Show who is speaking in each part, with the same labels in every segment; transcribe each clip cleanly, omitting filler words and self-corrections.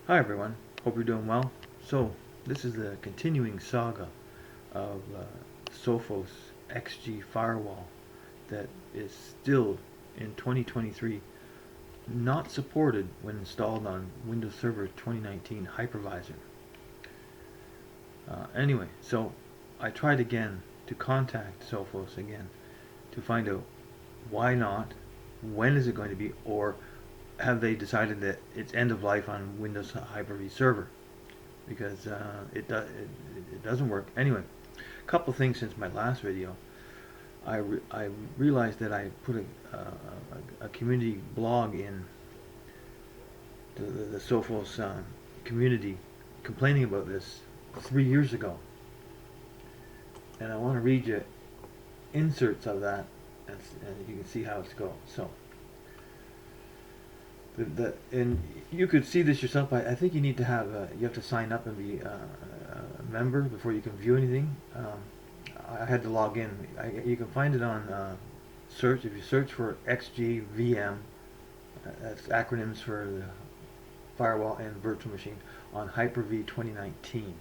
Speaker 1: Hi everyone, hope you're doing well. So, this is the continuing saga of Sophos XG firewall that is still in 2023 not supported when installed on Windows Server 2019 hypervisor. Anyway, so I tried again to contact Sophos again to find out why not, when is it going to be, or have they decided that it's end of life on Windows Hyper-V server? Because it doesn't work. Anyway, a couple things since my last video. I realized that I put a community blog in the Sophos community complaining about this 3 years ago. And I want to read you inserts of that, and you can see how it's going. So, and you could see this yourself. I think you need to have you have to sign up and be a member before you can view anything. I had to log in. You can find it on search. If you search for XGVM, that's acronyms for the firewall and virtual machine, on Hyper-V 2019.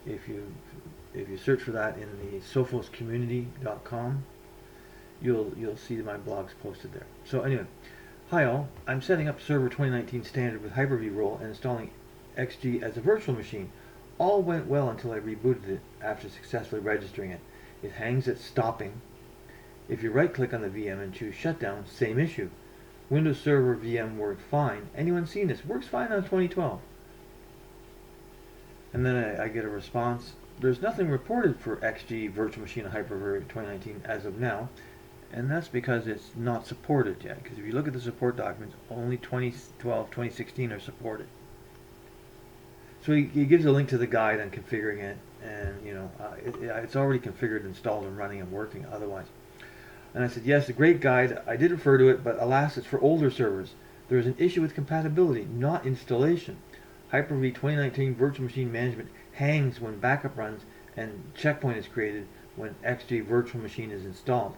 Speaker 1: If you search for that in the sophoscommunity.com, you'll see my blogs posted there. So anyway. Hi all, I'm setting up Server 2019 standard with Hyper-V role and installing XG as a virtual machine. All went well until I rebooted it after successfully registering it. It hangs at stopping. If you right click on the VM and choose shutdown, same issue. Windows Server VM worked fine. Anyone seen this? Works fine on 2012. And then I get a response. There's nothing reported for XG virtual machine on Hyper-V 2019 as of now. And that's because it's not supported yet. Because if you look at the support documents, only 2012, 2016 are supported. So he gives a link to the guide on configuring it, and it's already configured, installed, and running and working otherwise. And I said, yes, a great guide. I did refer to it, but alas, it's for older servers. There is an issue with compatibility, not installation. Hyper-V 2019 virtual machine management hangs when backup runs, and checkpoint is created when XG virtual machine is installed.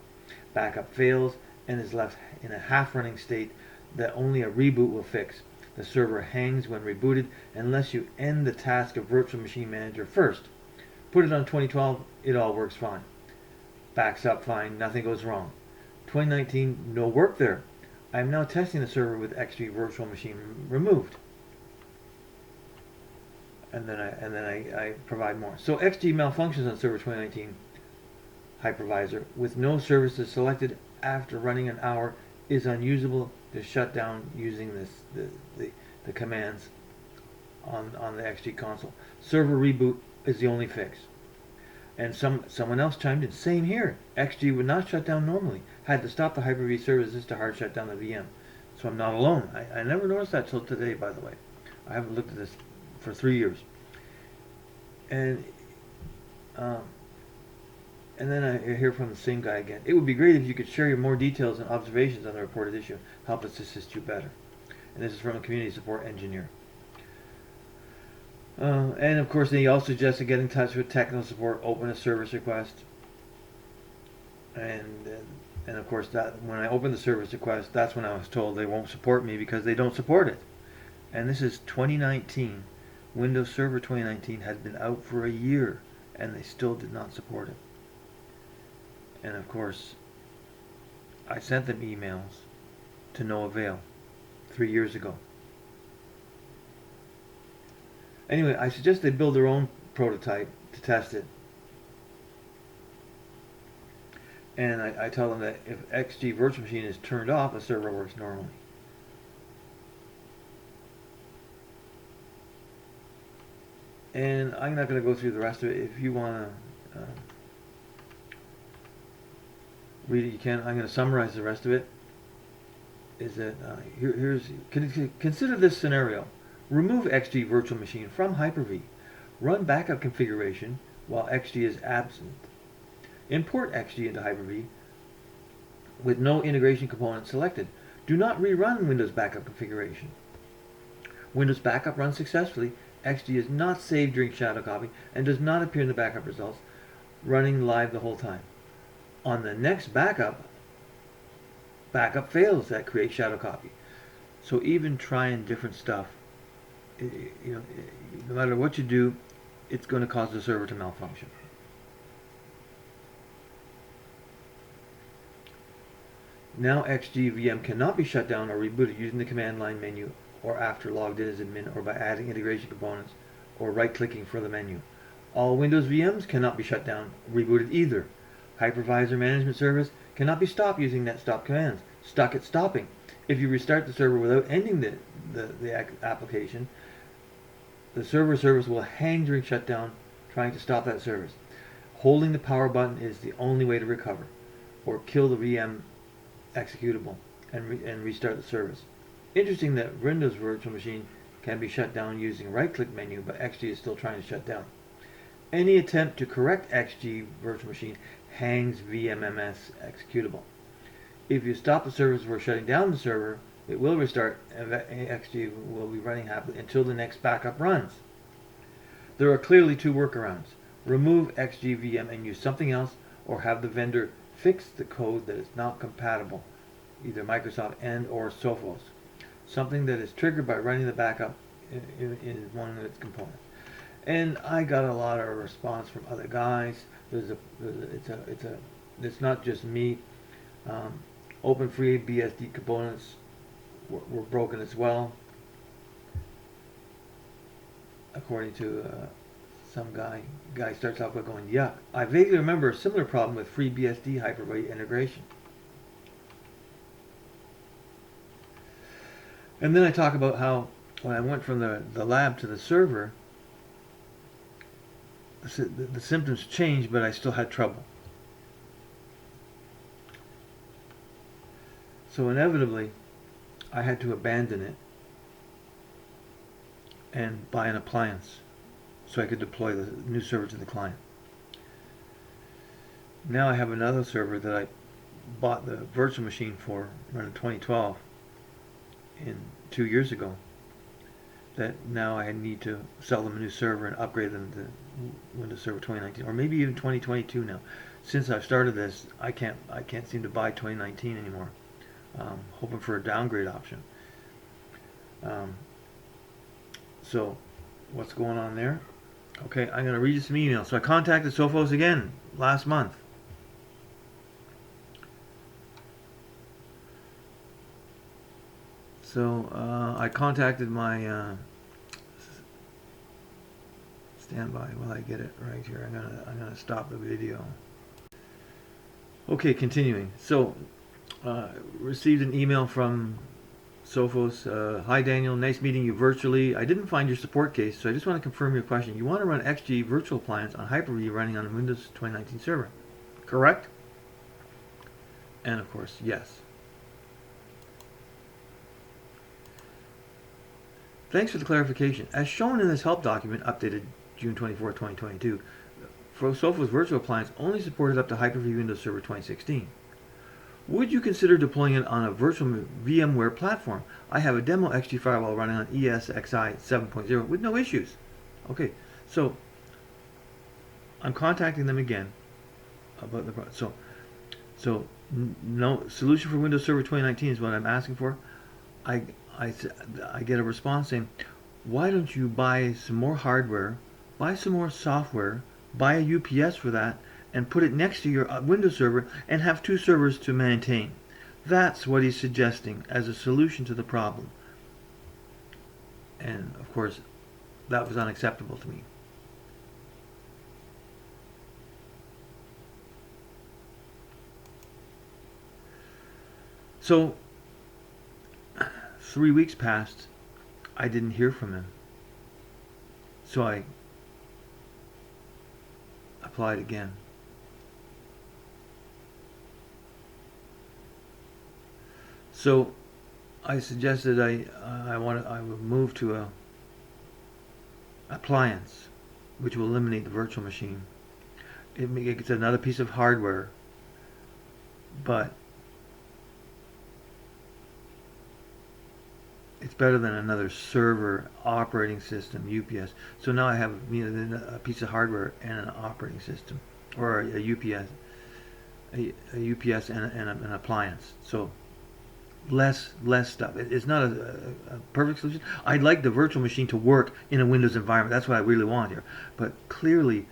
Speaker 1: Backup fails and is left in a half-running state that only a reboot will fix. The server hangs when rebooted unless you end the task of Virtual Machine Manager first. Put it on 2012, it all works fine. Backs up fine, nothing goes wrong. 2019, no work there. I am now testing the server with XG Virtual Machine removed. And then I provide more. So XG malfunctions on Server 2019 hypervisor with no services selected after running an hour is unusable to shut down using the commands on the XG console. Server reboot is the only fix. And someone else chimed in, same here. XG would not shut down normally. Had to stop the Hyper-V services to hard shut down the VM. So I'm not alone. I never noticed that till today, by the way. I haven't looked at this for 3 years. And then I hear from the same guy again. It would be great if you could share your more details and observations on the reported issue. Help us assist you better. And this is from a community support engineer. And of course, he also suggested get in touch with technical support, open a service request. And of course, that when I opened the service request, that's when I was told they won't support me because they don't support it. And this is 2019. Windows Server 2019 had been out for a year, and they still did not support it. And of course, I sent them emails to no avail 3 years ago. Anyway, I suggest they build their own prototype to test it. And I tell them that if XG Virtual Machine is turned off, the server works normally. And I'm not going to go through the rest of it. If you want to read it, you can. I'm going to summarize the rest of it. Is that consider this scenario: remove XG Virtual Machine from Hyper-V, run backup configuration while XG is absent, import XG into Hyper-V with no integration component selected. Do not rerun Windows backup configuration. Windows backup runs successfully. XG is not saved during shadow copy and does not appear in the backup results, running live the whole time. On the next backup fails that create shadow copy. So even trying different stuff you know, no matter what you do, it's going to cause the server to malfunction. Now XGVM cannot be shut down or rebooted using the command line menu or after logged in as admin or by adding integration components or right-clicking for the menu. All Windows VMs cannot be shut down, rebooted either. Hypervisor Management Service cannot be stopped using netstop commands. Stuck at stopping. If you restart the server without ending the application, the server service will hang during shutdown trying to stop that service. Holding the power button is the only way to recover, or kill the VM executable and restart the service. Interesting that Windows Virtual Machine can be shut down using right-click menu, but XG is still trying to shut down. Any attempt to correct XG Virtual Machine hangs VMMS executable. If you stop the service before shutting down the server, it will restart and XG will be running happily until the next backup runs. There are clearly two workarounds. Remove XGVM and use something else, or have the vendor fix the code that is not compatible, either Microsoft and or Sophos. Something that is triggered by running the backup in one of its components. And I got a lot of response from other guys. It's not just me. Open free BSD components were broken as well, according to some guy. Guy starts off by going, "Yuck." I vaguely remember a similar problem with free BSD Hyper-V integration. And then I talk about how when I went from the lab to the server, the symptoms changed, but I still had trouble. So inevitably, I had to abandon it and buy an appliance so I could deploy the new server to the client. Now I have another server that I bought the virtual machine for around 2012 2 years ago, that now I need to sell them a new server and upgrade them to Windows Server 2019 or maybe even 2022 now. Since I've started this, I can't seem to buy 2019 anymore. Hoping for a downgrade option. So what's going on there? Okay, I'm going to read you some emails. So I contacted Sophos again last month. So I contacted my standby while I get it right here. I'm gonna stop the video. Okay, continuing. So received an email from Sophos. Hi Daniel, nice meeting you virtually. I didn't find your support case, so I just want to confirm your question. You want to run XG virtual appliance on Hyper-V running on a Windows 2019 server, correct? And of course, yes. Thanks for the clarification. As shown in this help document updated June 24, 2022, Sophos virtual appliance only supported up to Hyper-V Windows Server 2016. Would you consider deploying it on a virtual VMware platform? I have a demo XG firewall running on ESXi 7.0 with no issues. Okay, so I'm contacting them again about the so no solution for Windows Server 2019 is what I'm asking for. I get a response saying, why don't you buy some more hardware, buy some more software, buy a UPS for that, and put it next to your Windows server and have two servers to maintain. That's what he's suggesting as a solution to the problem. And of course, that was unacceptable to me. So 3 weeks passed, I didn't hear from him. So I applied again. So I suggested I would move to a appliance, which will eliminate the virtual machine. It's another piece of hardware, but it's better than another server, operating system, UPS. So now I have a piece of hardware and an operating system, or a UPS, and an appliance. So less stuff. It's not a perfect solution. I'd like the virtual machine to work in a Windows environment. That's what I really want here. But clearly,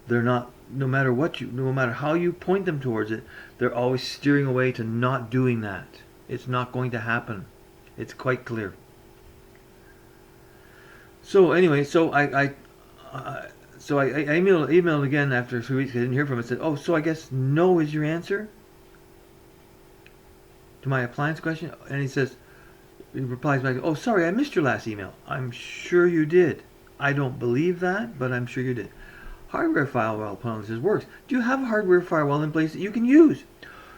Speaker 1: they're not. No matter how you point them towards it, they're always steering away to not doing that. It's not going to happen. It's quite clear. So anyway, so I emailed again after 3 weeks. I didn't hear from him. I said, "Oh, so I guess no is your answer to my appliance question?" And he replies back, "Oh, sorry, I missed your last email." I'm sure you did. I don't believe that, but I'm sure you did. Hardware firewall policies works. Do you have a hardware firewall in place that you can use?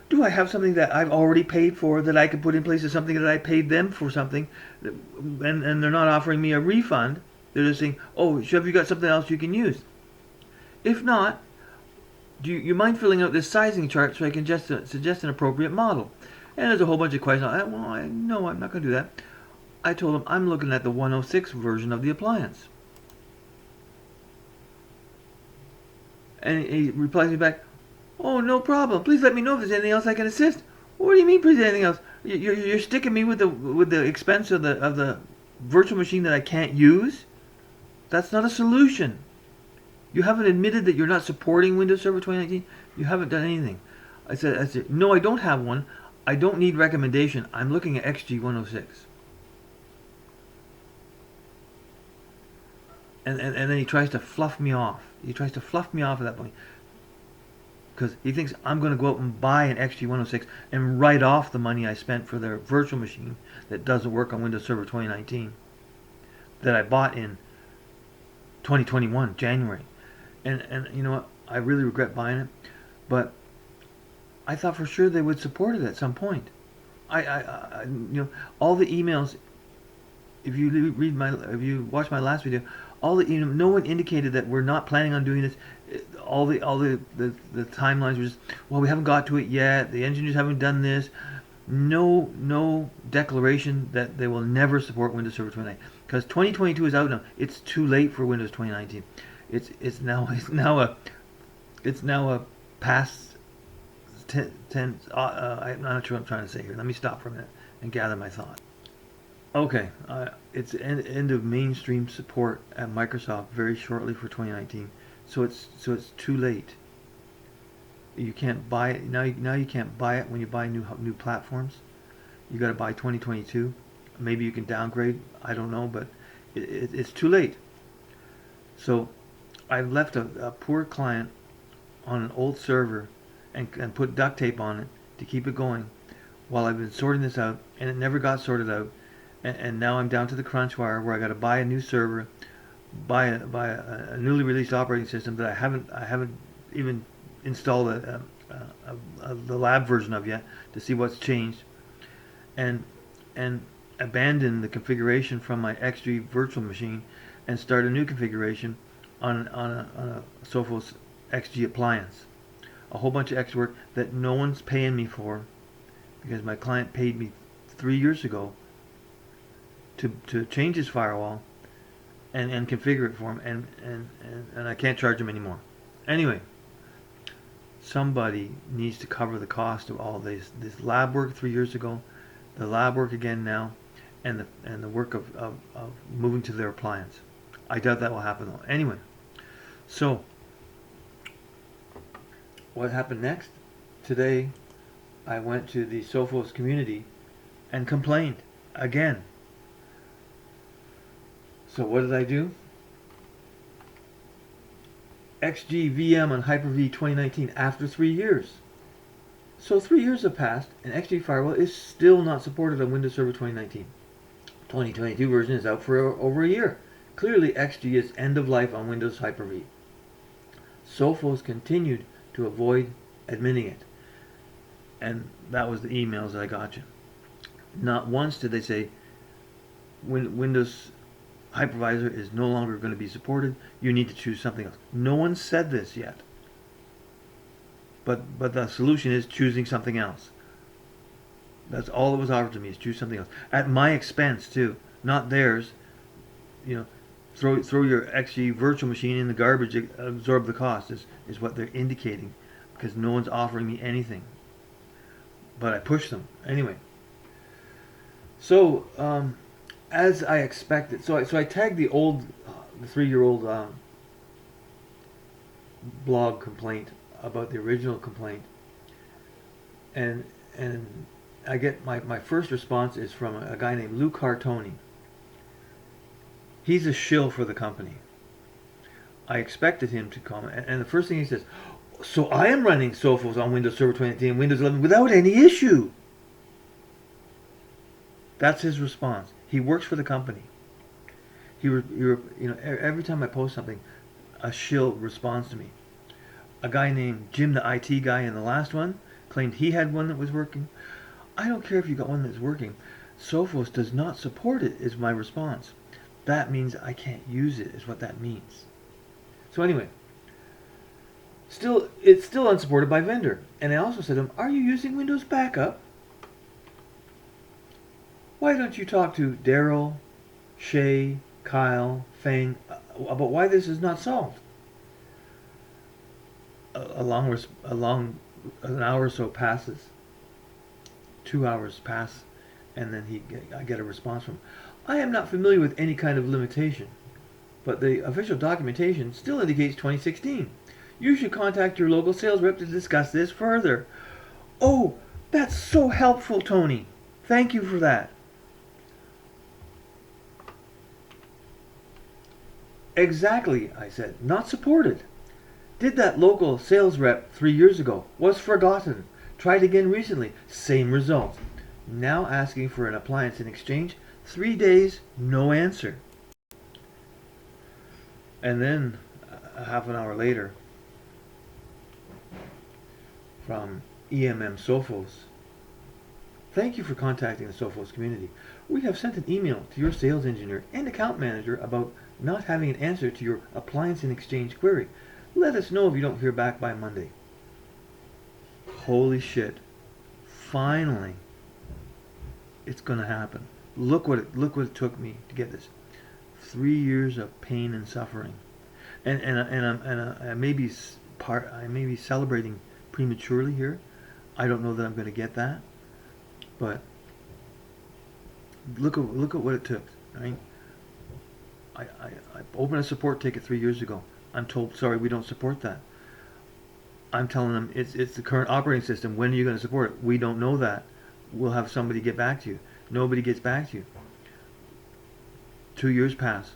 Speaker 1: Do I have something that I've already paid for that I could put in place as something that I paid them for something, and they're not offering me a refund? They're just saying, "Oh, have you got something else you can use?" If not, do you mind filling out this sizing chart so I can just suggest an appropriate model? And there's a whole bunch of questions. No, I'm not going to do that. I told him I'm looking at the 106 version of the appliance. And he replies me back, "Oh, no problem. Please let me know if there's anything else I can assist." What do you mean, please, anything else? You're sticking me with the expense of the virtual machine that I can't use? That's not a solution. You haven't admitted that you're not supporting Windows Server 2019. You haven't done anything. I said, no, I don't have one. I don't need recommendation. I'm looking at XG 106. And then he tries to fluff me off. He tries to fluff me off at that point. Because he thinks I'm going to go out and buy an XG 106 and write off the money I spent for their virtual machine that doesn't work on Windows Server 2019 that I bought in 2021, January. And you know what? I really regret buying it. But I thought for sure they would support it at some point. All the emails, if you watch my last video, no one indicated that we're not planning on doing this. All the timelines were just, well, we haven't got to it yet. The engineers haven't done this. No declaration that they will never support Windows Server 2019 because 2022 is out now. It's too late for Windows 2019. It's now a past tense. I'm not sure what I'm trying to say here. Let me stop for a minute and gather my thought. Okay, it's end of mainstream support at Microsoft very shortly for 2019. So it's too late. You can't buy it now. You can't buy it when you buy new platforms. You got to buy 2022. Maybe you can downgrade. I don't know, but it's too late. So I left a poor client on an old server and put duct tape on it to keep it going while I've been sorting this out, and it never got sorted out. And now I'm down to the crunch wire where I got to buy a new server, buy a newly released operating system that I haven't even installed the lab version of yet to see what's changed, and abandon the configuration from my XG virtual machine and start a new configuration on a Sophos XG appliance. A whole bunch of extra work that no one's paying me for because my client paid me 3 years ago to change his firewall and configure it for him, and I can't charge him anymore. Anyway, somebody needs to cover the cost of all this lab work 3 years ago, the lab work again now, and the work of moving to their appliance. I doubt that will happen though. Anyway, so what happened next? Today, I went to the Sophos community and complained again. So what did I do? XG VM on Hyper-V 2019 after 3 years. So 3 years have passed and XG Firewall is still not supported on Windows Server 2019. 2022 version is out for over a year. Clearly XG is end of life on Windows Hyper-V. Sophos continued to avoid admitting it. And that was the emails that I got you. Not once did they say Windows Hypervisor is no longer going to be supported. You need to choose something else. No one said this yet. But the solution is choosing something else. That's all that was offered to me, is choose something else. At my expense too, not theirs. Throw your XG virtual machine in the garbage, absorb the cost is what they're indicating, because no one's offering me anything. But I pushed them. Anyway. So, as I expected, so I tagged the 3-year-old blog complaint about the original complaint, and and I get my first response is from a guy named Luke Hartoni. He's a shill for the company. I expected him to comment, and the first thing he says, "So I am running Sophos on Windows Server 2018 and Windows 11 without any issue." That's his response. He works for the company. Every time I post something, a shill responds to me. A guy named Jim, the IT guy in the last one, claimed he had one that was working. I don't care if you got one that's working. Sophos does not support it, is my response. That means I can't use it, is what that means. So anyway, it's still unsupported by vendor. And I also said to him, are you using Windows Backup? Why don't you talk to Daryl, Shay, Kyle, Fang about why this is not solved? Along an hour or so passes. 2 hours pass, and then I get a response from him. I am not familiar with any kind of limitation, but the official documentation still indicates 2016. You should contact your local sales rep to discuss this further. Oh, that's so helpful, Tony. Thank you for that. Exactly, I said. Not supported. Did that local sales rep 3 years ago. Was forgotten. Tried again recently. Same result. Now asking for an appliance in exchange. 3 days, no answer. And then, half an hour later, from Sophos. Thank you for contacting the Sophos community. We have sent an email to your sales engineer and account manager about not having an answer to your appliance in exchange query. Let us know if you don't hear back by Monday. Holy shit. Finally, it's going to happen. Look what it took me to get this. 3 years of pain and suffering. I may be celebrating prematurely here. I don't know that I'm going to get that. But look at what it took, right? I opened a support ticket 3 years ago. I'm told, sorry, we don't support that. I'm telling them it's the current operating system. When are you going to support it? We don't know that. We'll have somebody get back to you. Nobody gets back to you. 2 years pass.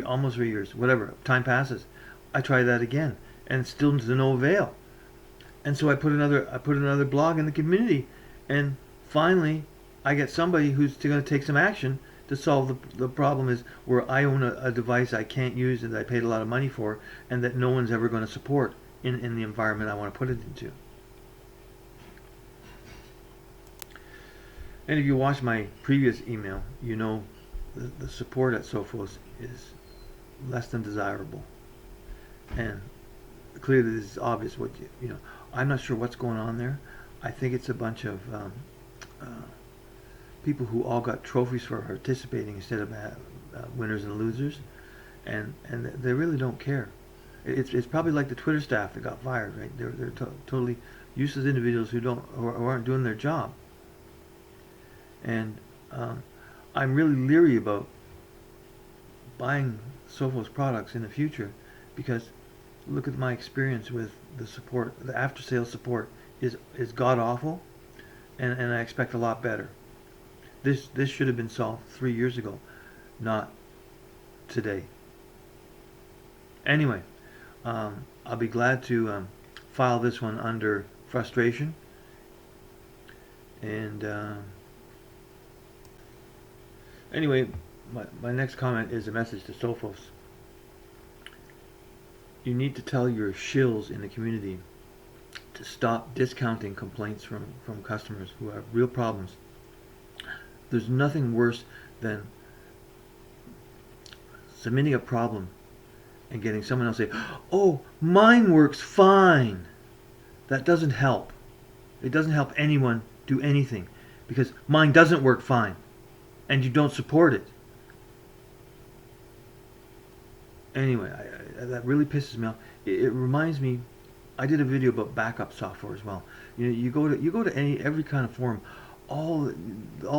Speaker 1: Almost 3 years. Whatever. Time passes. I try that again, and still to no avail. And so I put another blog in the community, and finally I get somebody who's going to take some action to solve the problem is where I own a device I can't use and that I paid a lot of money for, and that no one's ever going to support in the environment I want to put it into. And if you watch my previous email, you know the support at Sophos is less than desirable. And clearly this is obvious. I'm not sure what's going on there. I think it's a bunch of people who all got trophies for participating instead of winners and losers, and they really don't care. It's probably like the Twitter staff that got fired, right? They're totally useless individuals who aren't doing their job. And I'm really leery about buying Sophos products in the future because look at my experience with the support. The after sales support is god awful, and I expect a lot better. This should have been solved 3 years ago, not today. Anyway, I'll be glad to file this one under frustration. And anyway, my next comment is a message to Sophos. You need to tell your shills in the community to stop discounting complaints from customers who have real problems. There's nothing worse than submitting a problem and getting someone else say, oh, mine works fine. That doesn't help. It doesn't help anyone do anything because mine doesn't work fine and you don't support it. Anyway, that really pisses me off. It reminds me, I did a video about backup software as well. You go to every kind of forum. all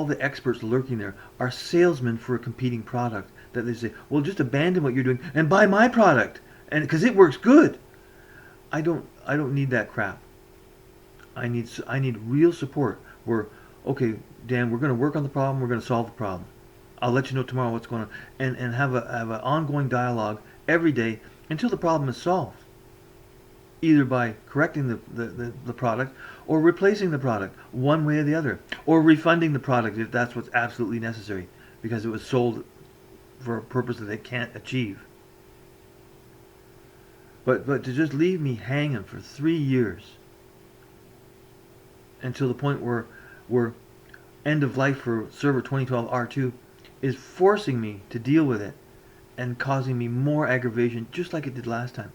Speaker 1: the experts lurking there are salesmen for a competing product that they say, well, just abandon what you're doing and buy my product, and because it works good. I don't need that crap. I need real support where, okay, Dan, we're going to work on the problem, we're going to solve the problem. I'll let you know tomorrow what's going on, and have an ongoing dialogue every day until the problem is solved, either by correcting the product or replacing the product one way or the other, or refunding the product if that's what's absolutely necessary because it was sold for a purpose that they can't achieve. But to just leave me hanging for 3 years until the point where end of life for server 2012 R2 is forcing me to deal with it and causing me more aggravation just like it did last time.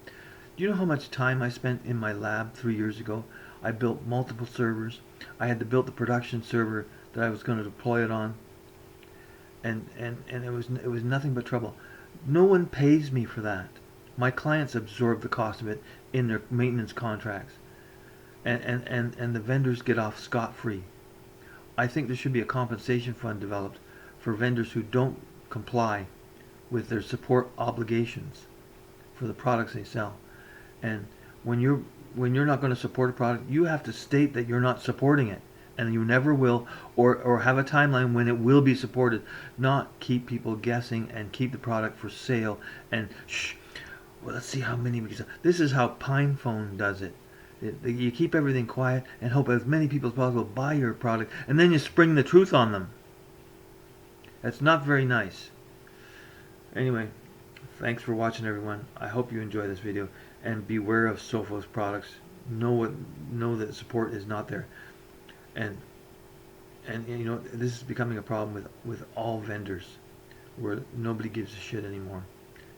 Speaker 1: Do you know how much time I spent in my lab 3 years ago? I built multiple servers. I had to build the production server that I was going to deploy it on, and it was nothing but trouble. No one pays me for that. My clients absorb the cost of it in their maintenance contracts, and the vendors get off scot-free. I think there should be a compensation fund developed for vendors who don't comply with their support obligations for the products they sell. And when you're not going to support a product, you have to state that you're not supporting it, and you never will, or have a timeline when it will be supported. Not keep people guessing and keep the product for sale and well, let's see how many we can sell. This is how pinephone does it. You keep everything quiet and hope as many people as possible buy your product, and then you spring the truth on them. That's not very nice. Anyway, thanks for watching, everyone. I hope you enjoy this video, and beware of Sophos products. Know that support is not there, and this is becoming a problem with all vendors, where nobody gives a shit anymore.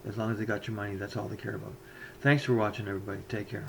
Speaker 1: As long as they got your money, that's all they care about. Thanks for watching, everybody. Take care.